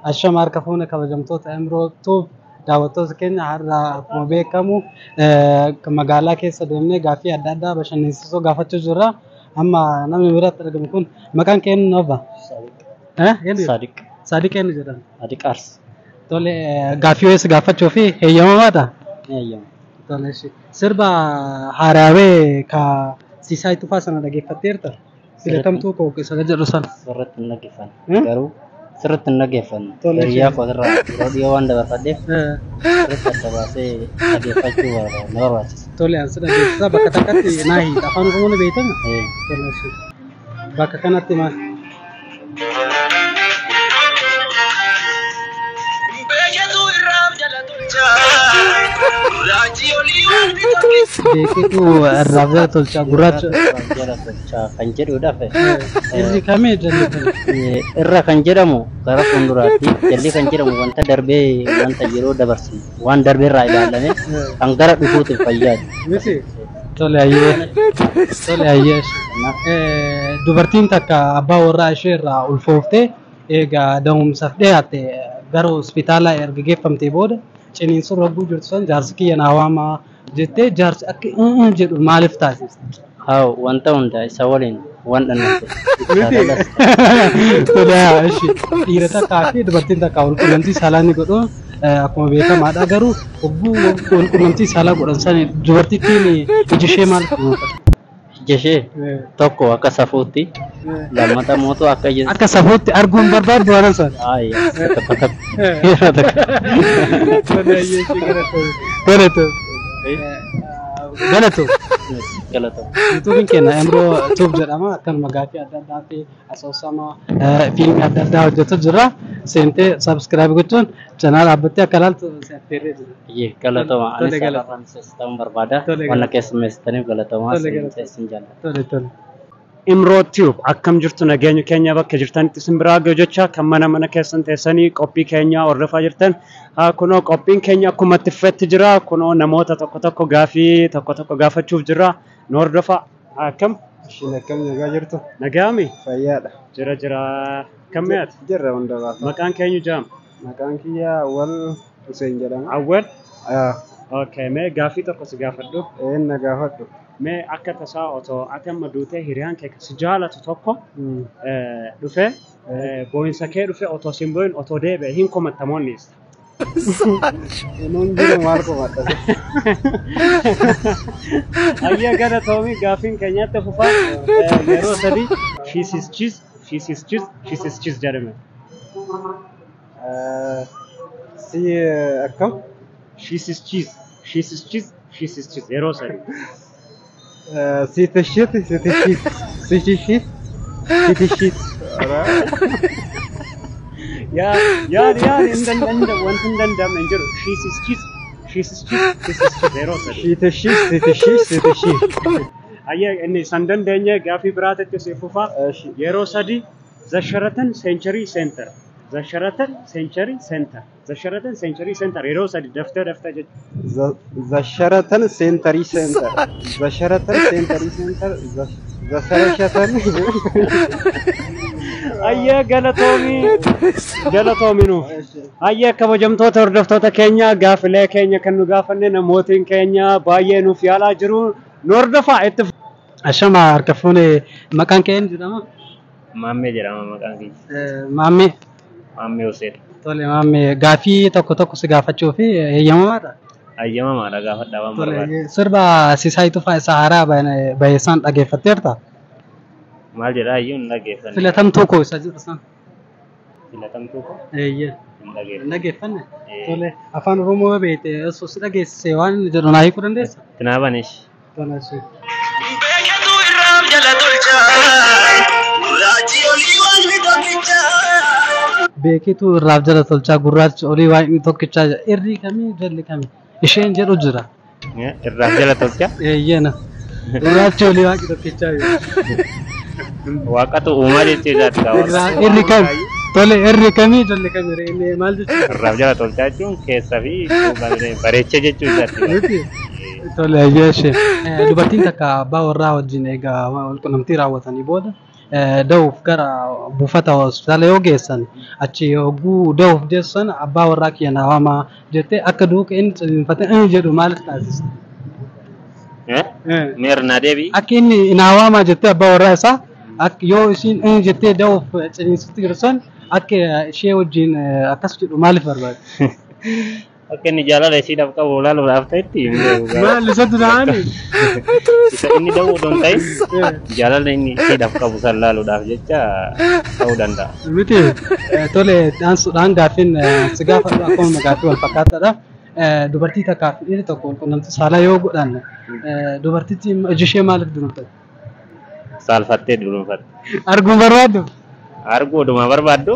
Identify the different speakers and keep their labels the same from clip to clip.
Speaker 1: Ashama harka fuune kabajamtoota Imrootuuf daawwattoota keenya har'a akkuma beekamu magaalaa keessa deemnee gaaffii adda addaa bashannansiisoo gaafachuu jirra. Amma namni biratti argamu kun maqaan kee eenyu nabba?
Speaker 2: Sadiq.
Speaker 1: Sadiq eenyu jedhama?
Speaker 2: Sadiq Ars.
Speaker 1: Tole gaaffii wayis gaafachuu fi heeyyamamaadha?
Speaker 2: Heeyyama.
Speaker 1: Tole sirba haaraawee ka Siisaa Tufaa sana dhaggeeffatteerta? Filatamtuu koo isa jedhu sana.
Speaker 2: Sirriitti hin dhaggeeffanne. Garuu sirriitti hin dhaggeeffanne. Hiriyaa koo irraa yeroo dhiyoo waan dabarfadheef sirriitti adda baasee dhaggeeffachuu na barbaachisa.
Speaker 1: Tole ansi dhaggeessisa bakka takkatti naa hiita afaan Oromoo ni beekama? Bakka kanatti maal? Beekitu irraaf jala tolchaa gurraacha.
Speaker 2: Jala tolchaa kan jedhudhaaf.
Speaker 1: Irri kamee jalli?
Speaker 2: Irra kan jedhamu gara fuulduraatti, jalli kan jedhamu wanta darbee wanta yeroo dabarsu waan darbee irraa ilaalame kan gara dhufuutiif fayyadu.
Speaker 1: Miti. Tole ayyee. Dubartiin takka abbaa warraa ishee irraa ulfooftee egaa da'umsaaf dhiyaatte gara hospitaalaa erga geeffamtee booda ciniinsuun ragguu jirtu san jaarsi kiyya naa waamaa jettee jaarsi akka jedhu maaliif taasiste?
Speaker 2: Haa wanta hunda isa waliin waan dhannate.
Speaker 1: Tole dhiira takkaa fi dubartiin takkaa walqunnamtii saalaa ni godhu akkuma beekamaadha garuu hogguu walqunnamtii saalaa godhan sana dubartittiin iji ishee maal kunuunfata?
Speaker 2: Iji ishee tokko akka safuutti lammata mootuu
Speaker 1: akka safuutti arguun barbaaddu waan sana.
Speaker 2: Galata.
Speaker 1: Yuutuubiin keenya Imroo Tuub jedhama. Akkanuma gaaffii adda addaa fi asoosama fiilmii adda addaa hojjetu jira. Seentee sabskiraayib gochuun chanaal dhaabbattee akka ilaaltu seetteerree jira.
Speaker 2: Galatama. Anis Francis ta'uun barbaada. Wanna keessummeessitaniif galatamaa sin jaalladha.
Speaker 3: Imroo Tuub akkam jirtu nageenya keenya bakka jirtanitti isin biraa ga'u jecha kan mana keessan teessanii qophii keenya hordofaa jirtan kunoo qophiin keenya akkuma itti fufetti jira kunoo namoota tokko gaaffii tokko gaafachuuf jira nu hordofaa akkam
Speaker 4: Ishiin akkam nagaa jirtu?
Speaker 3: nagaami
Speaker 4: Fayyaadha.
Speaker 3: jira akkam mi'aati
Speaker 4: Jirra hunda baafa.
Speaker 3: maqaan keenya jaam
Speaker 4: Maqaan kiyya Awwal Hussein jedhama.
Speaker 3: awwal okay mee gaaffii tokko si gaafadhu
Speaker 4: Na gaafadhu.
Speaker 3: mee akka tasaa otoo ati amma duutee hiriyaan kee si jaalatu tokko dhufe boo'insa kee dhufe otoo sin boo'in otoo deebi'e hin komattamoonni isa.
Speaker 4: Nuun jiru maal qomadha?
Speaker 3: Ayyaa gara toomii gaaffiin keenyatti fufaa yeroo sadii shiisischis jedhame.
Speaker 4: Si akkam?
Speaker 3: Shiisischis yeroo sadii.
Speaker 4: Sitishit.
Speaker 3: Yaa wanti hin danda'amne hin jiru. Shiisischis yeroo sadii.
Speaker 4: Sitishit.
Speaker 3: Ayyaa inni san dandeenye gaaffii biraatti si fufaa yeroo sadii The Sheraton Century Center. The Sheraton Century Center yeroo sadii daftee jechuudha.
Speaker 4: The Sheraton Century Center. The Sheraton Century Center. The Sheraton.
Speaker 3: Ayyaa galatoomi nu. Ayyaa kabajamtoota hordoftoota keenya gaaffilee keenya kan nu gaafanne namootiin keenya baay'ee nuuf yaalaa jiru nu hordofaa itti.
Speaker 1: Ashama harka fuune maqaan kee eenyu jedhama?
Speaker 2: Maammee jedhama maqaan kiyya.
Speaker 1: Maammee.
Speaker 2: Maammee Hussein.
Speaker 1: Tole maammee gaaffii tokko si gaafachuu fi heeyyamamaadha.
Speaker 2: Hayyamamaadha gaafadhaa waan barbaade.
Speaker 1: Sirba Siisaa Tufaa isa haaraa baheessaan dhaggeeffatteerta?
Speaker 2: Maal jedhaa iyyuu hin dhaggeeffanne.
Speaker 1: Filatamtuu koo isa jedhu san.
Speaker 2: Filatamtuu koo?
Speaker 1: Eeyyee.
Speaker 2: Hin
Speaker 1: Dhaggeeffanne? Tole afaan Oromoo beekte osoo si dhageessise waan inni jedhu naa hiikuu dandeessa?
Speaker 2: Tinaabanesh.
Speaker 1: Tole ishee. Beekitu irraaf jala tolchaa gurraacha olii waaqni tokkichaa irri kamii jalli kamii isheen jedhu jira.
Speaker 2: Irraaf jala tolchaa?
Speaker 1: Eeyyeena. Gurraacha olii waaqni tokkichaa
Speaker 2: Waaqatu uumaa jechuudha gaawwa.
Speaker 1: irri kamii tole irri kamii jalli kamii maal jechuudha?
Speaker 2: Irraaf jala tolchaa jechuun keessaa fi bareecha jechuudha.
Speaker 1: Tole ayyee ishee dubartiin takka abbaa warraa wajjin egaa walqunnamtii raawwatanii booda da'uuf gara buufata hospitaala yoo geessan achi yogguu da'uuf deessan abbaa warraa kiyya na waamaa jettee akka duuka inni ciniinfatee jedhu maaliif taasisa?
Speaker 5: Meerna deebii.
Speaker 1: Akka inni na waamaa jettee abbaa warraa isaa akka yoo isiin jettee da'uuf ciniinsutti jirsan akka ishee wajjin akkas jedhu maaliif barbaade?
Speaker 5: Akka inni jaalala isiidhaaf qabu olaaluudhaaf ta'etti.
Speaker 1: Maal isatu ta'ani?
Speaker 5: Isa inni da'uu odoo hin ta'in jaalala inni isiidhaaf qabu san laaluudhaaf jecha ta'uu danda'a.
Speaker 1: Miti tole dhaansuudhaan gaaffiin si gaafadhu akkuma gaaffii wal fakkaataadha. Dubartii takkaaf dhiirri tokko quunnamtii saalaa yoo godhan dubartitti iji ishee maaliif dunuunfatti?
Speaker 5: Saalfattee dunuunfatte.
Speaker 1: Arguun barbaaddu?
Speaker 5: Arguu oduma barbaaddu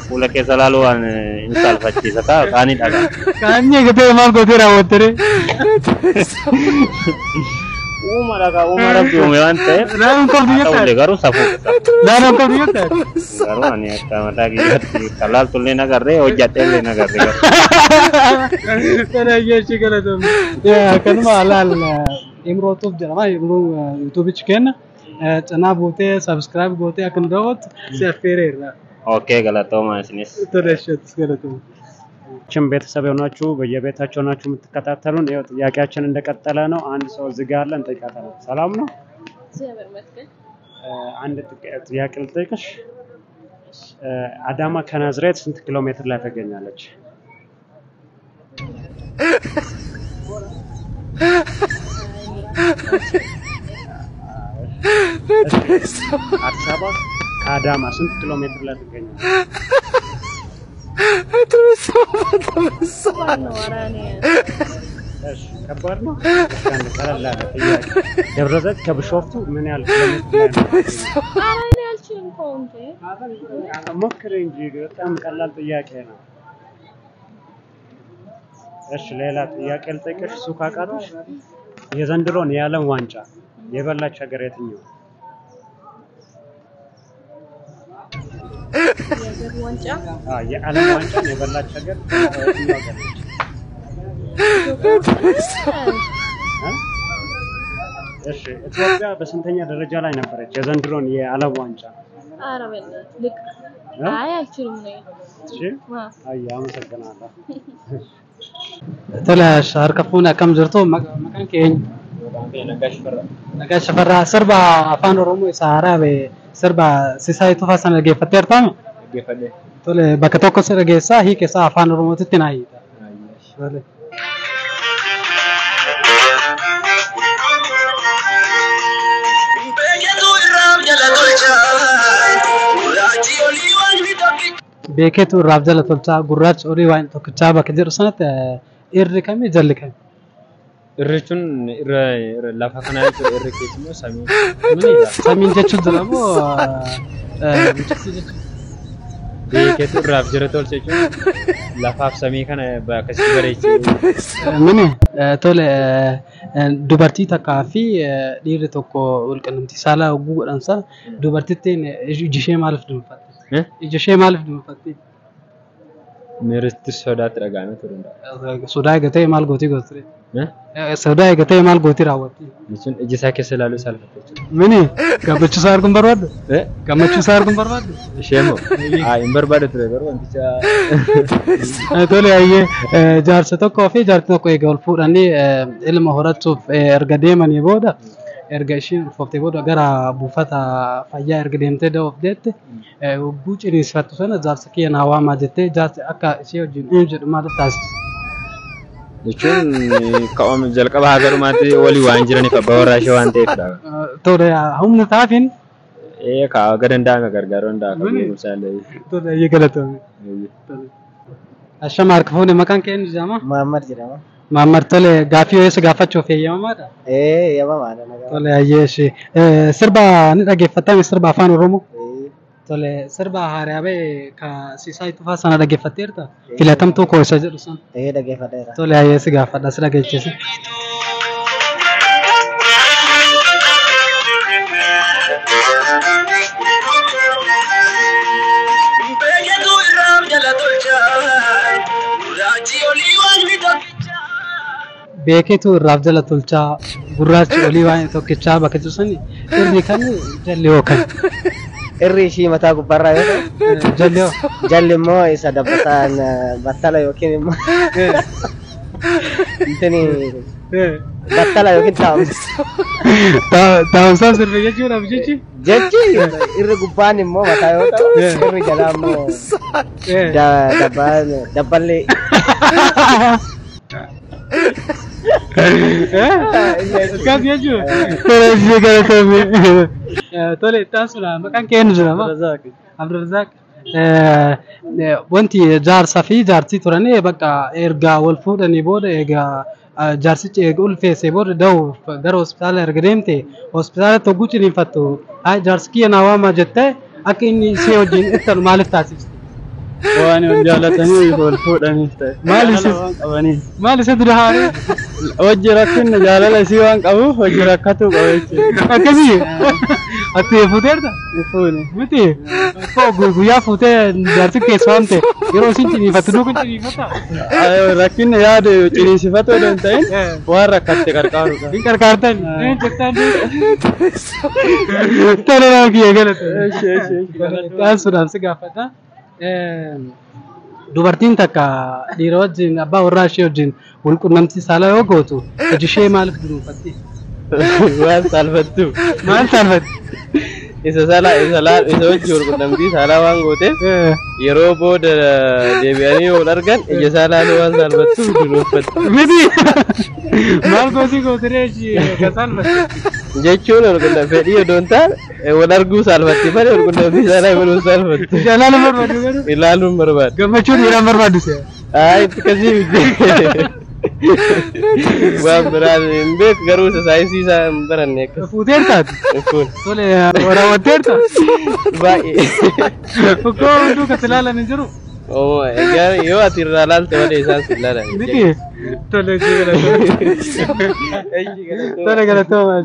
Speaker 5: fuula keessa laaluu waan hin saalfachiisa ta'a qaanii dhagaa.
Speaker 1: Qaanii eegatee maal gootee raawwattere?
Speaker 5: Uuma dhagaa uuma rabbi uume waan ta'eef.
Speaker 1: Naannoon qabdu yoo ta'e.
Speaker 5: Garuu safuu.
Speaker 1: Naannoon qabdu yoo ta'e.
Speaker 5: Garuu ani akka mataa kiyyaatti kalaaltullee nagarree hojjatteellee nagarree.
Speaker 1: Kana jechi galatoomne. Kanuma alaal Imrootuuf jedhama. Imroo yuutuubichi kenna. Canaa buutee subscribe gootee akka nu daawwattu si affeereerra.
Speaker 5: Okey galatooma isinis.
Speaker 1: Toleshet galatooma.
Speaker 3: ችን ቤተሰብ የሆናችሁ በየቤታችሁ ናችሁ የምትከታተሉን ይኸው ጥያቄያችን እንደቀጠለ ነው። አንድ ሰው እዚህ ጋር አለ እንጠይቃታለን። ሰላም ነው?
Speaker 6: እግዚአብሔር ይመስገን።
Speaker 3: አንድ ጥያቄ ልጠይቅሽ። አዳማ ከናዝሬት ስንት ኪሎ ሜትር ላይ ትገኛለች? አዲስ አበባ ከአዳማ ስንት ኪሎ ሜትር ላይ ትገኛለች? ከባድ ነው። ቀለል ያለ ጥያቄ። ደብረ ዘይት ከቢሾፍቱ ምን ያህል ኪሎ ሜትር ነው? ሞክሪ እንጂ በጣም ቀላል ጥያቄ ነው። እሺ ሌላ ጥያቄ ልጠይቅሽ። እሱ ካቃተሽ የዘንድሮን የዓለም ዋንጫ የበላች ሀገር የትኛው? የዓለም ዋንጫ የበላች ሀገር የትኛው ሀገር ነች? እሺ ኢትዮጵያ በስንተኛ ደረጃ ላይ ነበረች የዘንድሮን የዓለም ዋንጫ?
Speaker 6: ኧረ በእናትህ ልክ አይ አልችልም ነው።
Speaker 3: እሺ አይ አመሰግናለሁ።
Speaker 1: Tolash harka fuuna akkam jirtu maqaan keenya? Nagash Farraa sirba afaan Oromoo isa Haraabe sirba Sisaay Tufaa sana dhaggeeffatteertaami?
Speaker 2: Dhaggeeffadhe.
Speaker 1: Tole bakka tokko si dhageessaa hiika isaa afaan Oromootitti naa hiika. Tole. Beeketu irraaf jala tolchaa gurraacha olii waan tokkichaa bakka jedhu sanatti irri kamii jalli kamii?
Speaker 2: Irri jechuun irra lafa kanaa jechuudha. Irri keessumoo samii.
Speaker 1: Samiin jechuun jira moo mucatti jechuudha?
Speaker 2: Beeketu irraaf jala tolcha jechuun lafaaf samii kana akkasitti bareechee.
Speaker 1: Mini tole dubartii takkaa fi dhiirri tokko wal qunnamtii saalaa hogguu godhansa dubartittiin iji ishee maaliif dunuunfatte? Iji ishee maaliif dunuunfatte?
Speaker 2: Miiritti sodaatti dhaga'ame turuu danda'a.
Speaker 1: Sodaa eegatee maal gootii gootire? Sodaa eegatee maal gootii raawwatti?
Speaker 2: Jechuun iji isaa keessa ilaaluu saalfatte jechuudha.
Speaker 1: Mini gammachiisaa arguun barbaaddu? Gammachiisaa arguun barbaaddu?
Speaker 2: Ishee moo? Hin barbaadu ture garuu wanticha.
Speaker 1: Tole ayyee jaarsa tokkoo fi jaarti tokko eega wal fuudhanii ilma horachuuf erga deemanii booda erga ishiin ulfooftee booda gara buufata fayyaa erga deemtee da'uuf deette hogguu ciniinsifattu sana jaarsa kiyya naa waamaa jettee jaarsi akka ishee wajjin hin jedhu maaliif taasisa?
Speaker 2: Jechuun ka'oom jalqaba hagarumaatti walii waan jiraniif abbaa warraa ishee waan ta'eefidha.
Speaker 1: Tole humna taafin?
Speaker 2: Kaa aga danda'ame gargaaruu danda'a kan beekumsaallee.
Speaker 1: Tole ayyee galatoomi. Ashama harka fuune maqaan kee eenyu jedhama?
Speaker 7: Muhammad jedhama.
Speaker 1: Muhammad tole gaaffii wayisa gaafachuuf eeyyamamaadha?
Speaker 7: Eeyyamamaadha.
Speaker 1: Tole ayyee ishee sirba ni dhaggeeffattame sirba afaan Oromoo? Tole sirba haaraa ba'e ka Sisaay Tufaa sana dhaggeeffatteerta? Filatamtuu koo isa jedhu sana?
Speaker 7: Dhaggeeffadheera.
Speaker 1: Tole ayyee si gaafadha si dhageechisi. Beeketu irraaf jala tolchaa gurraachi olii waan tokkichaa bakka jiru sani irri kamii jalli hookan?
Speaker 7: irri ishii mataa gubbaarraa yoo ta'u
Speaker 1: Jalli
Speaker 7: jalli immoo isa dabbataan battala yookiin immoo intini battala yookiin taa'umsa.
Speaker 1: taa'umsaa sirbi jechuudhaaf jechi.
Speaker 7: Jechi irri gubbaan immoo mataa yoo ta'u irri jalaa immoo dabballee.
Speaker 1: Akkas jechuudha. Tole taasifna maqaan kee eenyu jedhama? Abdurrazaaq. Wanti jaarsaa fi jaartii turanii bakka erga wal fuudhanii booda egaa jaarsichi eega ulfeessee booda da'uuf gara hospitaala erga deemte hospitaala tokko ciniinfattu jaarsi kiyya naa waamaa jettee akka inni ishee wajjin ittalu maaliif taasifte?
Speaker 8: Waan jaalatanii wal fuudhaniif ta'e.
Speaker 1: Maal isa dura haaree?
Speaker 8: Hojii rakkinna jaalala isii waan qabuuf hojii rakkatu qaba jechuudha.
Speaker 1: Akkasii ati fuuteerta?
Speaker 8: Fuune.
Speaker 1: Miti guyyaa fuutee jaarsi keessa waan ta'e yeroo isin ciniinfattu nuukun ciniinfata?
Speaker 8: Rakkinna yaada ciniinsifatoo hin ta'in waan rakkatte qarqaaruudha.
Speaker 1: Hin qarqaartan? Jettaan tole nama kiyya galata. Taasisuudhaaf si gaafata. Dubartiin takka dhiira wajjin abbaa warraa ishee wajjin wal quunnamtii saalaa yoo gootu iji ishee maaliif dunuunfatti?
Speaker 8: Waan saalfattu.
Speaker 1: Maal saalfatti?
Speaker 8: Isa wajjin wal quunnamtii saalaa waan gooteef yeroo booda deebi'anii wal argan ija saalaa waan saalfattuuf dunuunfatti.
Speaker 1: Miti maal goosii gootiree ka saalfatti?
Speaker 8: Jechuun wal quunnamtii fedhii odoon taane wal arguu saalfatti malee wal quunnamtii saalaa waluu saalfattu.
Speaker 1: Ilaaluun barbaadu garuu?
Speaker 8: Ilaaluun barbaadu.
Speaker 1: Gammachuun dhiiraan barbaadu se'a?
Speaker 8: Itti kasii waan biraan hin beeku garuu isa saayinsii isaa hin baranne akkas.
Speaker 1: Fuuteertaati?
Speaker 8: Kun.
Speaker 1: Tole raawwatteerta?
Speaker 8: Baay'ee.
Speaker 1: Fukkoo hunduu kan ilaalan hin jiru?
Speaker 8: Yoo ati irraa ilaalte malee isaan si ilaalan.
Speaker 1: Miti? Tole galatoomaa. Tole galatoomaa.